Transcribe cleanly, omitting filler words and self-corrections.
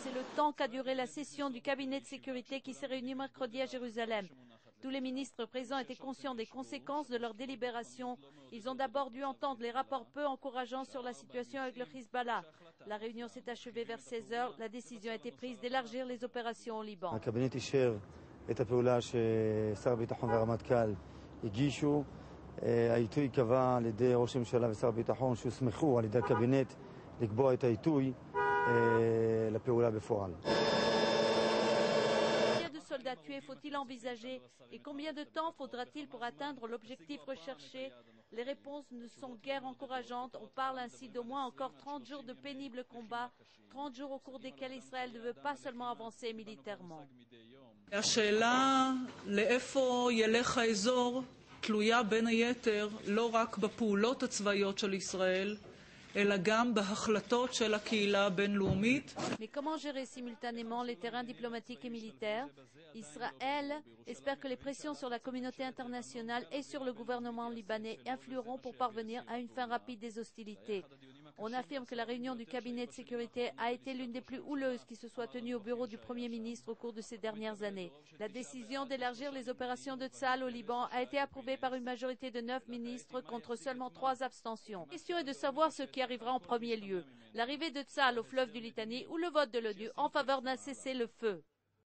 C'est le temps qu'a duré la session du cabinet de sécurité qui s'est réuni mercredi à Jérusalem. Tous les ministres présents étaient conscients des conséquences de leur délibération. Ils ont d'abord dû entendre les rapports peu encourageants sur la situation avec le Hezbollah. La réunion s'est achevée vers 16 heures. La décision a été prise d'élargir les opérations au Liban. הקבינט אישר את הפעולה ששר הביטחון והרמטכ"ל הגישו. העיתוי ייקבע על ידי ראש הממשלה ושר הביטחון שהוסמכו על ידי הקבינט לקבוע את העיתוי לפעולה בפועל. Soldats tués faut-il envisager et combien de temps faudra-t-il pour atteindre l'objectif recherché? Les réponses ne sont guère encourageantes. On parle ainsi d'au moins encore 30 jours de pénibles combats, 30 jours au cours desquels Israël ne veut pas seulement avancer militairement. השאלה לאיפה ילך האזור תלויה בין היתר לא רק בפעולות הצבאיות של ישראל, אלא גם בהחלטות של הקהילה הבינלאומית. Mais comment gérer simultanément les terrains diplomatiques et militaires? Israël espère que les pressions sur la communauté internationale et sur le gouvernement libanais influeront pour parvenir à une fin rapide des hostilités. On affirme que la réunion du cabinet de sécurité a été l'une des plus houleuses qui se soit tenue au bureau du Premier ministre au cours de ces dernières années. La décision d'élargir les opérations de Tsahal au Liban a été approuvée par une majorité de 9 ministres contre seulement 3 abstentions. La question est de savoir ce qui arrivera en premier lieu, l'arrivée de Tsahal au fleuve du Litani ou le vote de l'ONU en faveur d'un cessez-le-feu.